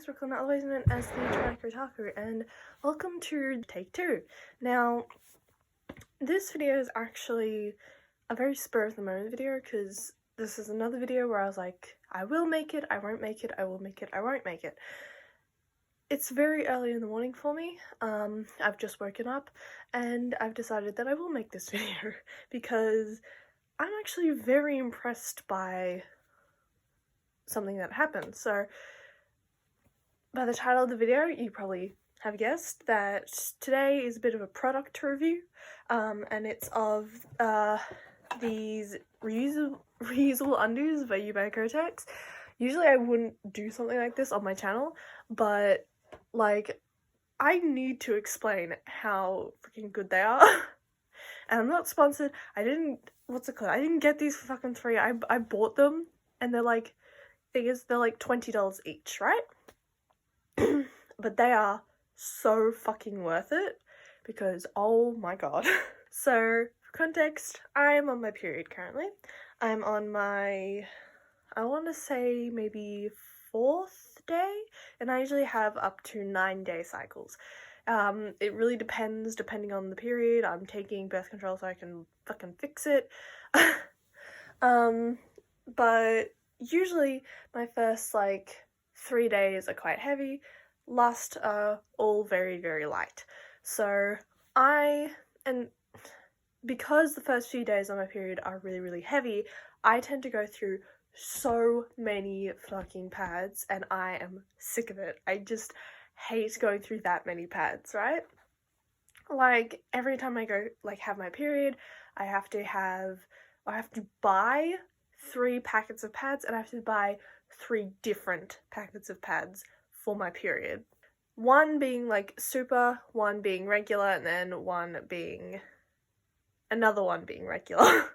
name's Brooklyn, otherwise known as the Otaku, and welcome to Take 2. Now, this video is actually a very spur of the moment video, because this is another video where I was like, I will make it, I won't make it, I will make it, I won't make it. It's very early in the morning for me. I've just woken up, and I've decided that I will make this video, because I'm actually very impressed by something that happened. So, by the title of the video, you probably have guessed that today is a bit of a product review, and it's of these reusable undies by Kotex. Usually I wouldn't do something like this on my channel, but like, I need to explain how freaking good they are. And I'm not sponsored. I didn't get these for fucking free. I bought them, and they're like, they're like $20 each, right? But they are so fucking worth it, because oh my god. So, for context, I am on my period currently. I'm on my, I want to say maybe 4th day, and I usually have up to 9-day cycles. It really depending on the period. I'm taking birth control so I can fucking fix it. But usually my first like 3 days are quite heavy, last are all very, very light. So and because the first few days on my period are really, really heavy, I tend to go through so many fucking pads, and I am sick of it. I just hate going through that many pads, right? Like, every time I go, like, have my period, I have to buy 3 packets of pads, and I have to buy 3 different packets of pads for my period. One being, like, super, one being regular, and then another one being regular.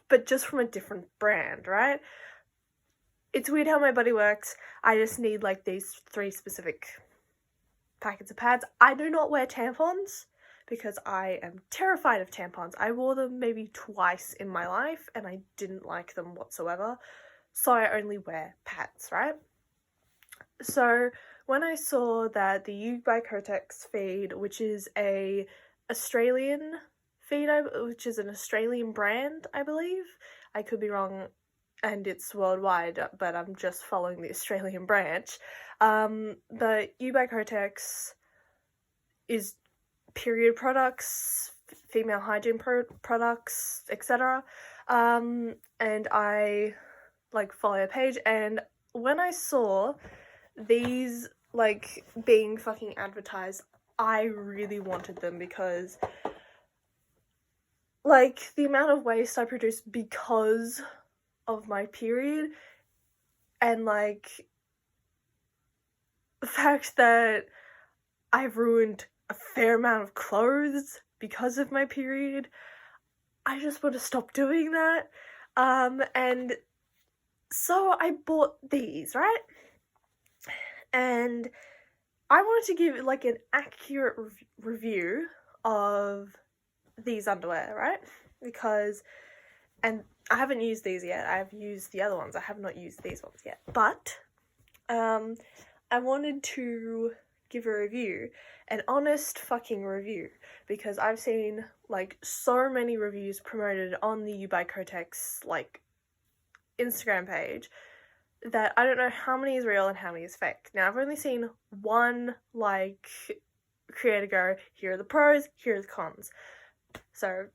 But just from a different brand, right? It's weird how my body works. I just need, like, these 3 specific packets of pads. I do not wear tampons, because I am terrified of tampons. I wore them maybe twice in my life, and I didn't like them whatsoever. So I only wear pads, right? So when I saw that the U by Kotex feed, which is an Australian feed, which is an Australian brand, I believe. I could be wrong, and it's worldwide, but I'm just following the Australian branch. The U by Kotex is period products, female hygiene products, etc. And I like follow a page, and when I saw these like being fucking advertised, I really wanted them, because like the amount of waste I produce because of my period, and like the fact that I've ruined a fair amount of clothes because of my period, I just want to stop doing that. And so I bought these, right? And I wanted to give like an accurate review of these underwear, right? Because, and I haven't used these yet. I've used the other ones. I have not used these ones yet. But I wanted to give a review, an honest fucking review, because I've seen like so many reviews promoted on the U by Kotex like Instagram page that I don't know how many is real and how many is fake. Now, I've only seen one like creator go, here are the pros, here are the cons. So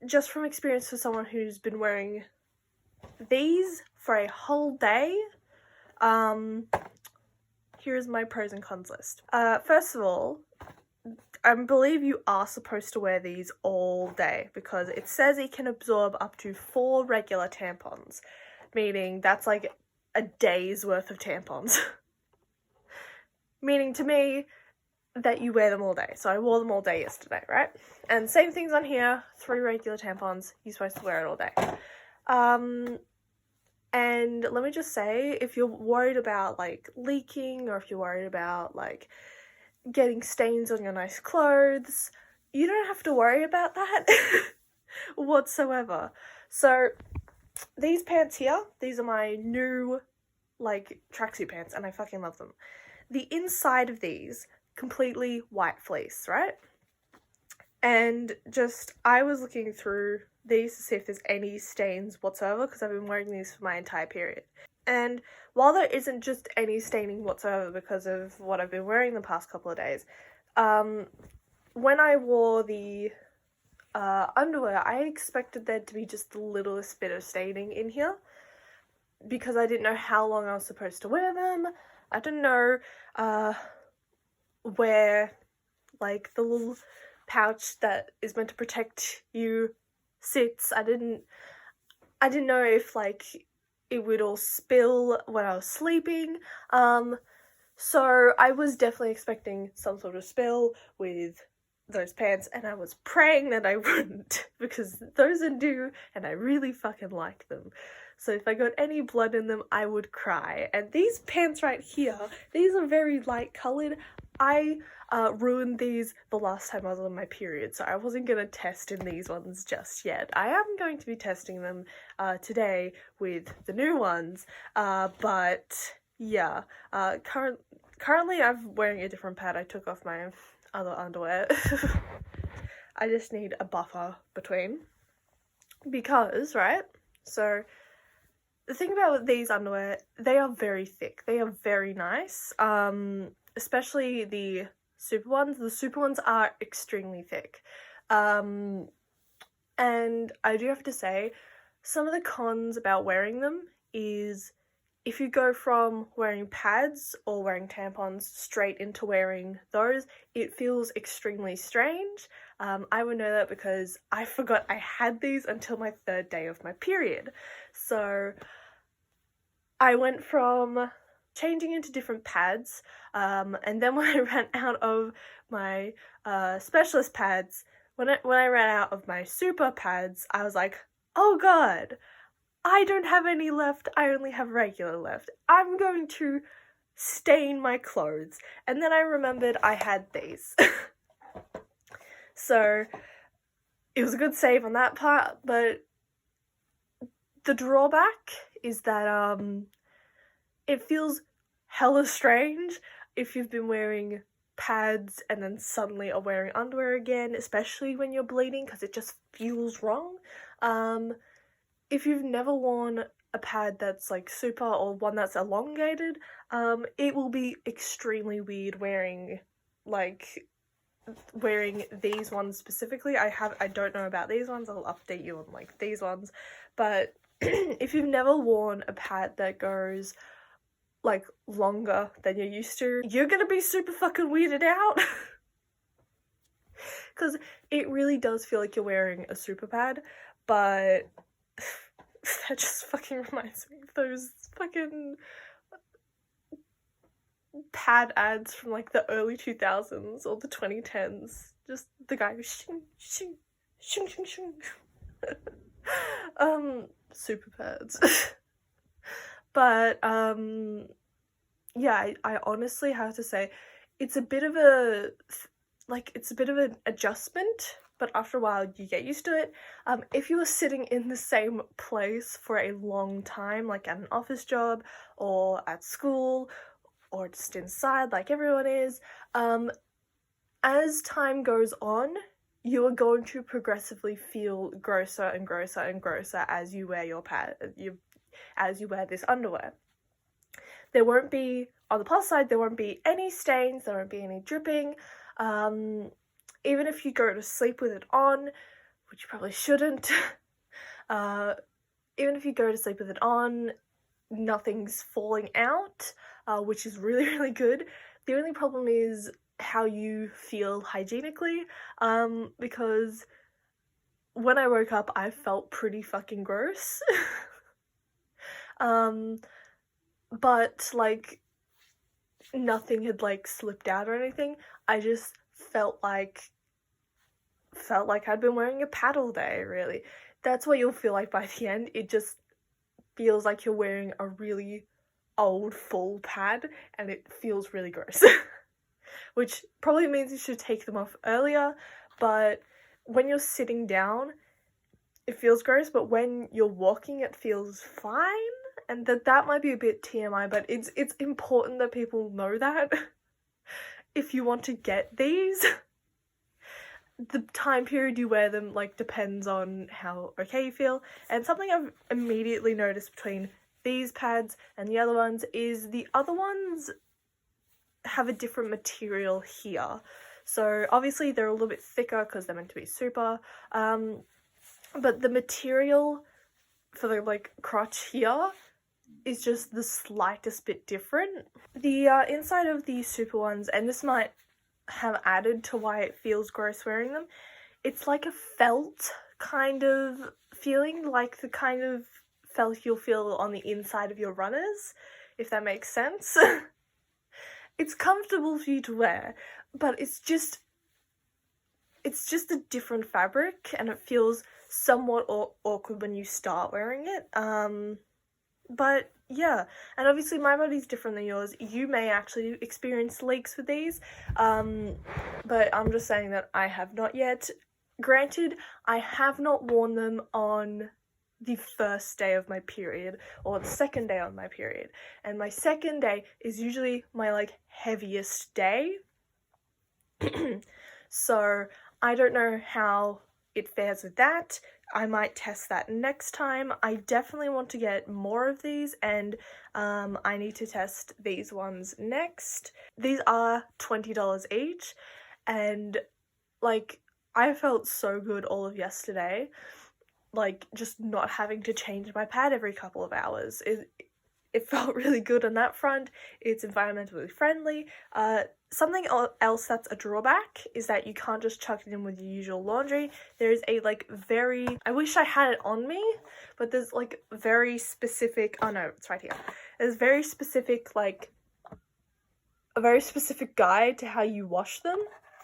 just from experience for someone who's been wearing these for a whole day, here's my pros and cons list. First of all, I believe you are supposed to wear these all day, because it says it can absorb up to 4 regular tampons, meaning that's like a day's worth of tampons. Meaning to me that you wear them all day. So I wore them all day yesterday, right? And same things on here, 3 regular tampons, you're supposed to wear it all day. And let me just say, if you're worried about like leaking, or if you're worried about like getting stains on your nice clothes, you don't have to worry about that whatsoever. So these pants here, these are my new like tracksuit pants, and I fucking love them. The inside of these, completely white fleece, right? And just, I was looking through these to see if there's any stains whatsoever, because I've been wearing these for my entire period. And while there isn't just any staining whatsoever because of what I've been wearing the past couple of days, when I wore the underwear, I expected there to be just the littlest bit of staining in here, because I didn't know how long I was supposed to wear them. I didn't know where, like, the little pouch that is meant to protect you sits. I didn't know if, like, it would all spill when I was sleeping. So I was definitely expecting some sort of spill with those pants, and I was praying that I wouldn't, because those are new and I really fucking like them. So if I got any blood in them, I would cry. And these pants right here, these are very light coloured. I ruined these the last time I was on my period, so I wasn't going to test in these ones just yet. I am going to be testing them today with the new ones, but yeah, currently I'm wearing a different pad. I took off my other underwear. I just need a buffer between, because, right, so the thing about these underwear, they are very thick. They are very nice, especially the super ones. The super ones are extremely thick. And I do have to say, some of the cons about wearing them is if you go from wearing pads or wearing tampons straight into wearing those, it feels extremely strange. I would know that because I forgot I had these until my 3rd day of my period. So I went from changing into different pads, and then when I ran out of my specialist pads, when I ran out of my super pads, I was like, oh god, I don't have any left, I only have regular left. I'm going to stain my clothes. And then I remembered I had these. So it was a good save on that part, but the drawback is that it feels hella strange if you've been wearing pads and then suddenly are wearing underwear again, especially when you're bleeding, because it just feels wrong. If you've never worn a pad that's like super or one that's elongated, it will be extremely weird wearing these ones specifically. I don't know about these ones. I'll update you on like these ones, but if you've never worn a pad that goes like longer than you're used to, you're gonna be super fucking weirded out. Because it really does feel like you're wearing a super pad, but that just fucking reminds me of those fucking pad ads from like the early 2000s or the 2010s. Just the guy who's shing, shing, shing, shing, shing. Super pads. But, yeah, I honestly have to say, it's a bit of an adjustment, but after a while you get used to it. If you were sitting in the same place for a long time, like at an office job or at school or just inside like everyone is, as time goes on, you are going to progressively feel grosser and grosser and grosser as you wear your as you wear this underwear. There won't be, on the plus side, there won't be any stains, there won't be any dripping. Even if you go to sleep with it on, which you probably shouldn't, even if you go to sleep with it on, nothing's falling out, which is really, really good. The only problem is how you feel hygienically, because when I woke up, I felt pretty fucking gross. But, like, nothing had, like, slipped out or anything. I just felt like I'd been wearing a pad all day, really. That's what you'll feel like by the end. It just feels like you're wearing a really old, full pad, and it feels really gross. Which probably means you should take them off earlier, but when you're sitting down, it feels gross, but when you're walking, it feels fine. and that might be a bit TMI, but it's important that people know that if you want to get these, the time period you wear them like depends on how okay you feel. And something I've immediately noticed between these pads and the other ones is the other ones have a different material here. So obviously they're a little bit thicker because they're meant to be super, but the material for the like crotch here is just the slightest bit different. The inside of the super ones, and this might have added to why it feels gross wearing them, it's like a felt kind of feeling, like the kind of felt you'll feel on the inside of your runners, if that makes sense. It's comfortable for you to wear, but it's just a different fabric, and it feels somewhat awkward when you start wearing it. But yeah, and obviously my body's different than yours. You may actually experience leaks with these, but I'm just saying that I have not yet. Granted, I have not worn them on the first day of my period or the second day on my period, and my second day is usually my like heaviest day. So I don't know how it fares with that. I might test that next time. I definitely want to get more of these, and I need to test these ones next. These are $20 each, and like I felt so good all of yesterday, like just not having to change my pad every couple of hours. It felt really good on that front. It's environmentally friendly. Something else that's a drawback is that you can't just chuck it in with your usual laundry. There's a like very, I wish I had it on me, but there's like very specific, oh no, it's right here. There's very specific, like a very specific guide to how you wash them.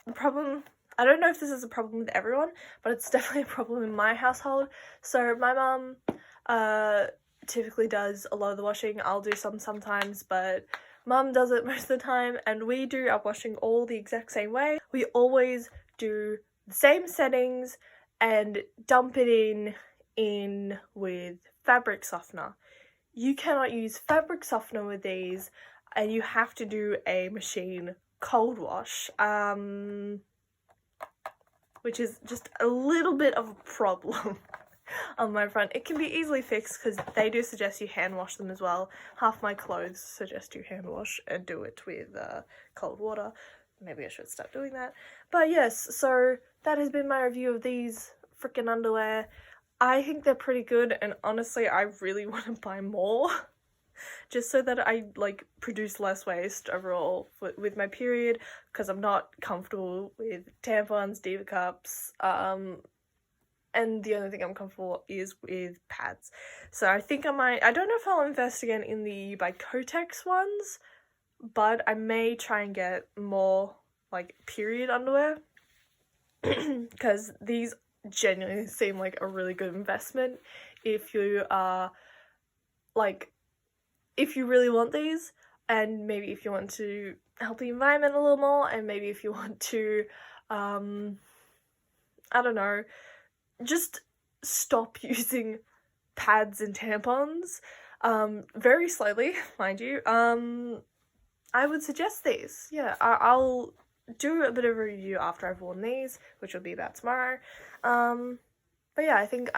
The problem, I don't know if this is a problem with everyone, but it's definitely a problem in my household. So my mum typically does a lot of the washing. I'll do some sometimes, but Mum does it most of the time, and we do our washing all the exact same way. We always do the same settings and dump it in with fabric softener. You cannot use fabric softener with these, and you have to do a machine cold wash, which is just a little bit of a problem on my front. It can be easily fixed because they do suggest you hand wash them as well. Half my clothes suggest you hand wash and do it with cold water. Maybe I should start doing that. But yes, so that has been my review of these freaking underwear. I think they're pretty good, and honestly I really want to buy more just so that I like produce less waste overall with my period, because I'm not comfortable with tampons, diva cups, and the only thing I'm comfortable is with pads. So I think I don't know if I'll invest again in the by Kotex ones, but I may try and get more like period underwear, because these genuinely seem like a really good investment if you are like, if you really want these, and maybe if you want to help the environment a little more, and maybe if you want to I don't know, just stop using pads and tampons very slowly, mind you. I would suggest these. Yeah, I'll do a bit of a review after I've worn these, which will be about tomorrow. But yeah, I think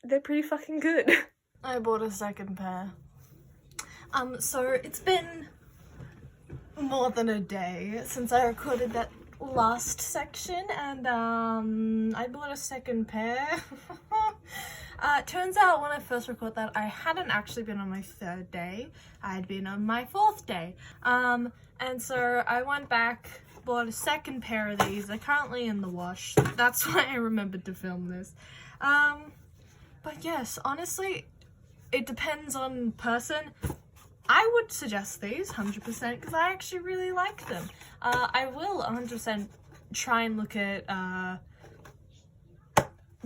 they're pretty fucking good. I bought a second pair. So it's been more than a day since I recorded that last section, and I bought a second pair. Turns out when I first recorded that, I hadn't actually been on my third day. I had been on my fourth day. And so I went back, bought a second pair of these. They're currently in the wash. That's why I remembered to film this. But yes, honestly, it depends on person. I would suggest these 100% because I actually really like them. I will 100% try and look at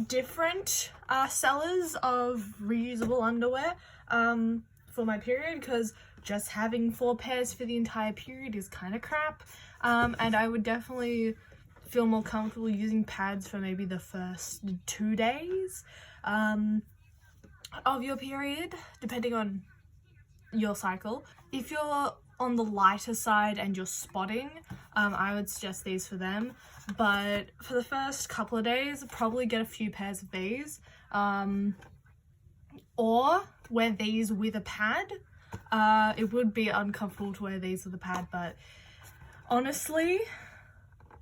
different sellers of reusable underwear for my period, because just having 4 pairs for the entire period is kind of crap. And I would definitely feel more comfortable using pads for maybe the first 2 days. of your period, depending on your cycle. If you're on the lighter side and you're spotting, I would suggest these for them. But for the first couple of days, probably get a few pairs of these. Or wear these with a pad. It would be uncomfortable to wear these with a pad, but honestly,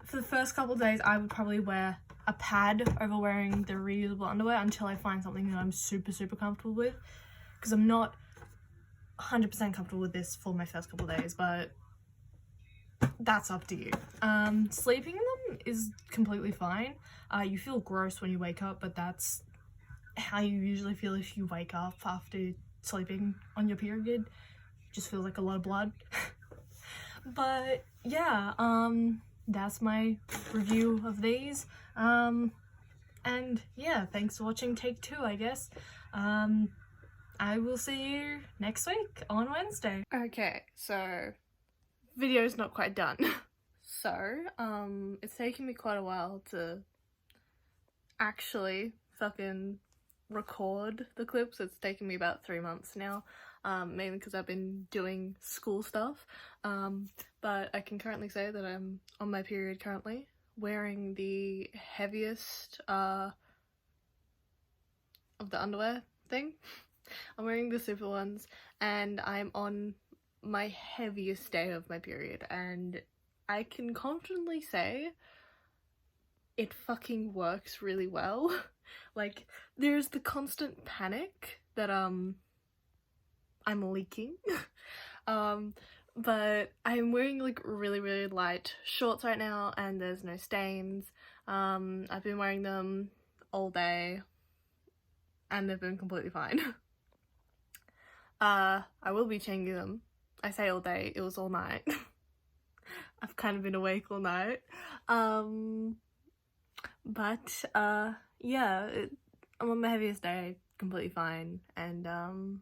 for the first couple of days, I would probably wear a pad over wearing the reusable underwear until I find something that I'm super comfortable with, because I'm not 100% comfortable with this for my first couple of days, but that's up to you. Sleeping in them is completely fine. You feel gross when you wake up, but that's how you usually feel if you wake up after sleeping on your period. Just feels like a lot of blood. But yeah, that's my review of these. And yeah, thanks for watching take 2, I guess. I will see you next week on Wednesday. Okay, so video's not quite done. So, it's taken me quite a while to actually fucking record the clips. It's taken me about 3 months now, mainly because I've been doing school stuff. But I can currently say that I'm on my period currently, wearing the heaviest of the underwear thing. I'm wearing the super ones, and I'm on my heaviest day of my period, and I can confidently say it fucking works really well. Like, there's the constant panic that I'm leaking. But I'm wearing like really light shorts right now, and there's no stains. I've been wearing them all day and they've been completely fine. I will be changing them. I say all day, it was all night. I've kind of been awake all night. But yeah, I'm on my heaviest day, completely fine, and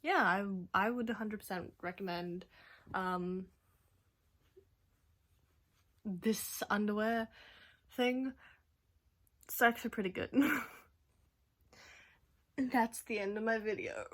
yeah, I would 100% recommend this underwear thing. It's actually pretty good. And that's the end of my video.